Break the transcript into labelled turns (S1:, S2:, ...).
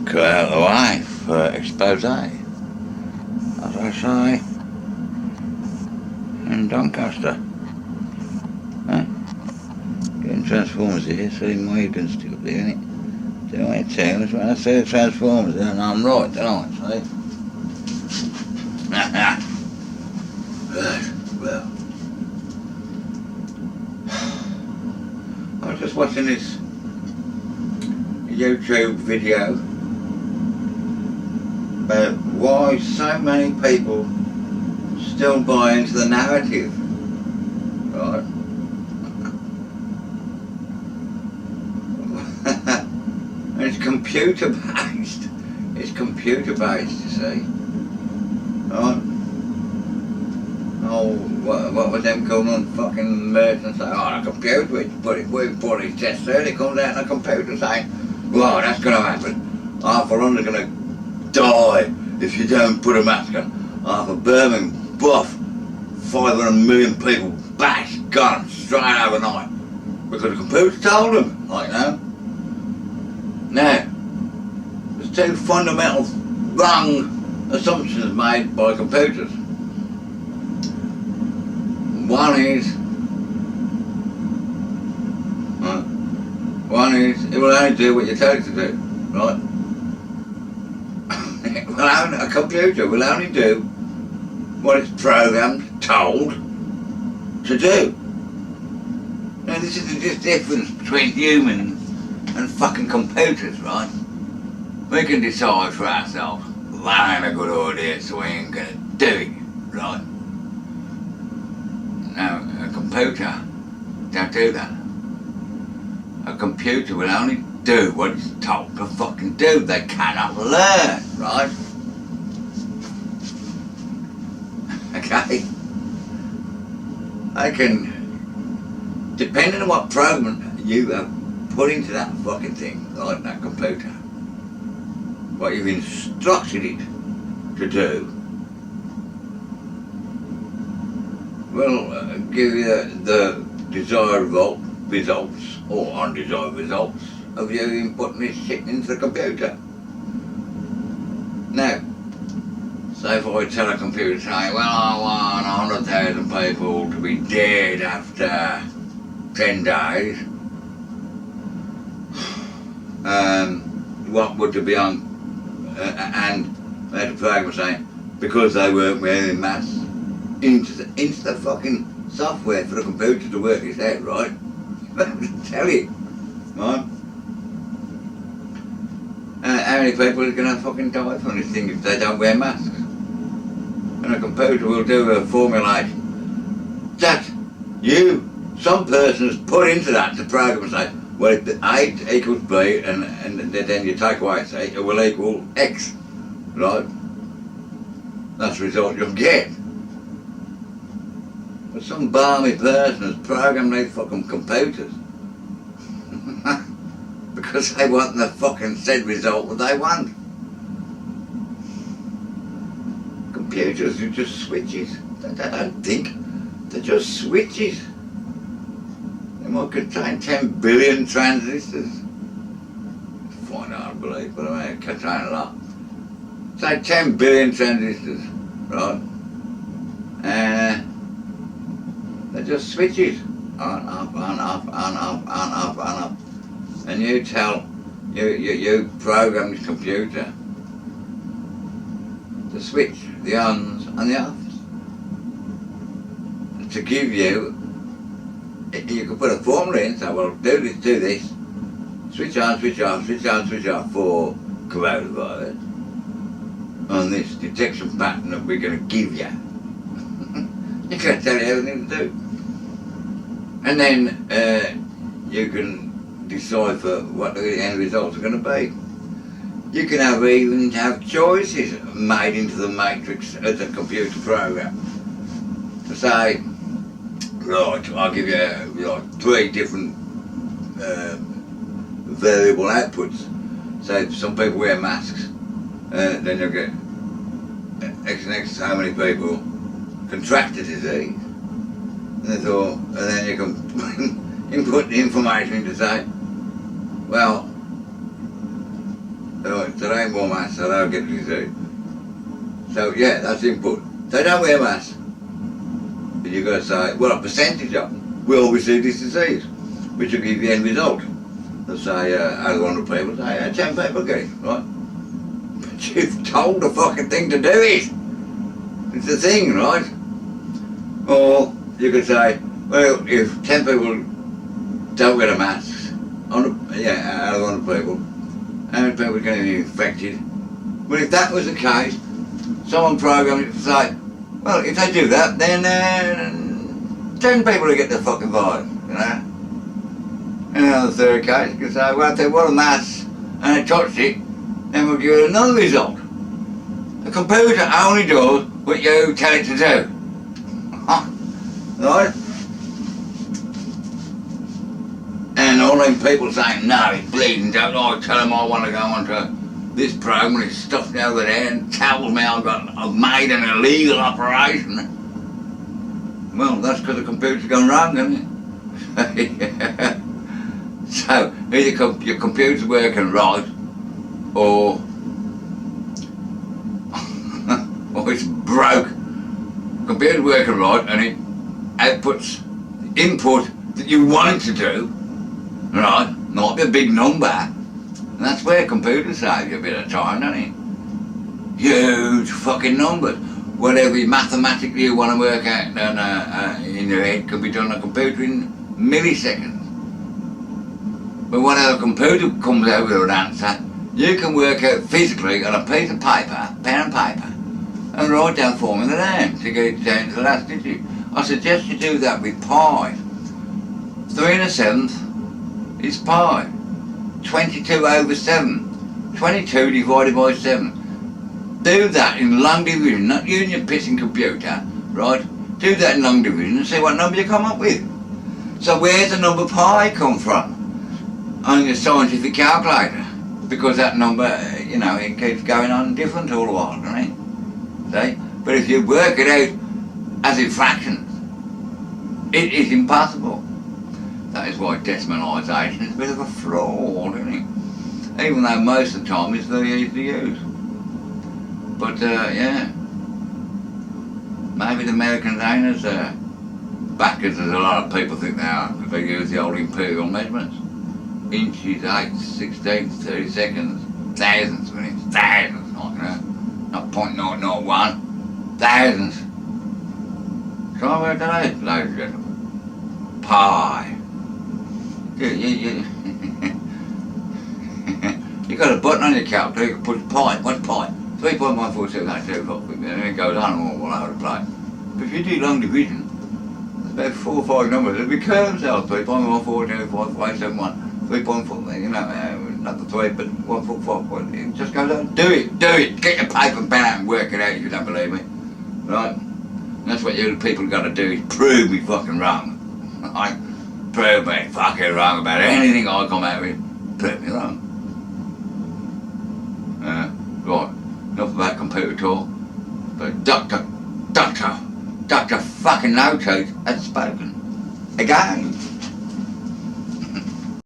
S1: cut out of the way for expose. As I say, in Doncaster. Getting Transformers here, so my can still be in it. Do you know what it tells when I say the Transformers, then I'm right, don't I? See? Right, well. I was just watching this YouTube video about why so many people still buy into the narrative, right? And it's computer based. It's computer based, you see. Right? Oh, what was them calling on fucking merchants saying, oh, the computer, we put his test there, it comes out on the computer saying, well, that's going to happen. Half of London's going to die if you don't put a mask on. Half of Birmingham, buff, 500 million people, bash, gone, straight overnight. Because the computer told them, like, you know. Now, there's two fundamental wrong assumptions made by computers. One is it will only do what you tell it to do, right? A computer will only do what it's programmed, told to do. Now this is the difference between humans and fucking computers, right? We can decide for ourselves, that ain't a good idea, so we ain't gonna do it, right? Now, a computer don't do that. A computer will only do what it's told to fucking do. They cannot learn, right? Okay? They can, depending on what program you have put into that fucking thing, like that computer, what you've instructed it to do, will give you the desired results or undesired results of you inputting this shit into the computer. Now, say if I tell a computer saying, well, I want 100,000 people to be dead after 10 days, what would there be on, and the program saying, because they weren't wearing masks, into the fucking software for the computer to work this out, right? Tell it, right? How many people are going to fucking die from this thing if they don't wear masks? And a computer will do a formulation that some person has put into that to program and say, well, if A equals B and then you take away C, it will equal X, right? That's the result you'll get. But some balmy person has programmed these fucking computers because they want the fucking said result that they want. Computers are just switches. They don't think. They're just switches. They might contain 10 billion transistors. It's quite hard to believe, but I mean, it contain a lot. Say 10 billion transistors, right? And they're just switches. On, off, on, off, on, off, on, off, on, off. And you tell, you program this computer to switch the ons and the offs. To give you can put a formula in, so well, do this, switch on, switch off, switch on, switch off for coronavirus on this detection pattern that we're going to give you. You can tell you everything to do. And then you can decipher what the end results are going to be. You can even have choices made into the matrix as a computer program. To say, right, I'll give you 3 different variable outputs. So if some people wear masks, then you'll get X and X how many people contract the disease. And then you can input the information to say, well, today wear more masks so they'll get the disease. So yeah, that's input. They don't wear masks. But you've got to say, well, a percentage of them will receive this disease, which will give you the end result. Let's say out of 100 people, say 10 people get it, right? But you've told the fucking thing to do it. It's a thing, right? Or you could say, well, if 10 people don't wear the masks, out of 100 people, how many people are going to be infected? Well, if that was the case, someone programmed it to say, well, if they do that, then 10 people will get the fucking virus, you know? And on the third case, you can say, well, if they wore a mask and they touched it, then we'll give it another result. The computer only does what you tell it to do. Right? And all them people saying, no, it's bleeding, don't I tell them I want to go onto this program, it's stuffed over there and tells me I've made an illegal operation. Well, that's because the computer's gone wrong, isn't it? So, either your computer's working right, or it's broke. Computer's working right and it outputs the input that you want it to do, right? Not be a big number. And that's where computers save you a bit of time, don't it? Huge fucking numbers. Whatever mathematically you want to work out in your head can be done on a computer in milliseconds. But when a computer comes out with an answer, you can work out physically on a piece of paper, pen and paper, and write down formula there to get it down to the last digit. I suggest you do that with pi. 3 1/7 is pi. 22/7. 22 divided by 7. Do that in long division, not using your pissing computer, right? Do that in long division and see what number you come up with. So where's the number pi come from? On your scientific calculator. Because that number, you know, it keeps going on different all the while, doesn't it? See? But if you work it out as in fractions, it is impossible. That is why decimalisation is a bit of a fraud, isn't it? Even though most of the time it's very easy to use. But, yeah. Maybe the Americans ain't as backwards as a lot of people think they are, because they use the old imperial measurements. Inches, eighths, sixteenths, 30 seconds, thousandths, minutes, thousands, not, you know, not 0.901, thousands. Try work that out, ladies and gentlemen. Pi. You got a button on your calculator, you can push pi. What's pi? 3.14682, and it goes on all over the place. But if you do long division, there's about 4 or 5 numbers, it'll be curves out, 3.1425571, 3.4, you know, not the 3, but 1.4, it just goes on. Do it, get your paper and pen out and work it out if you don't believe me. Right? And that's what you people got to do, is prove me fucking wrong. Right? Prove me fucking wrong about anything I come out with. Prove me wrong. Right, enough about computer talk. But Dr. fucking No Truth has spoken. Again.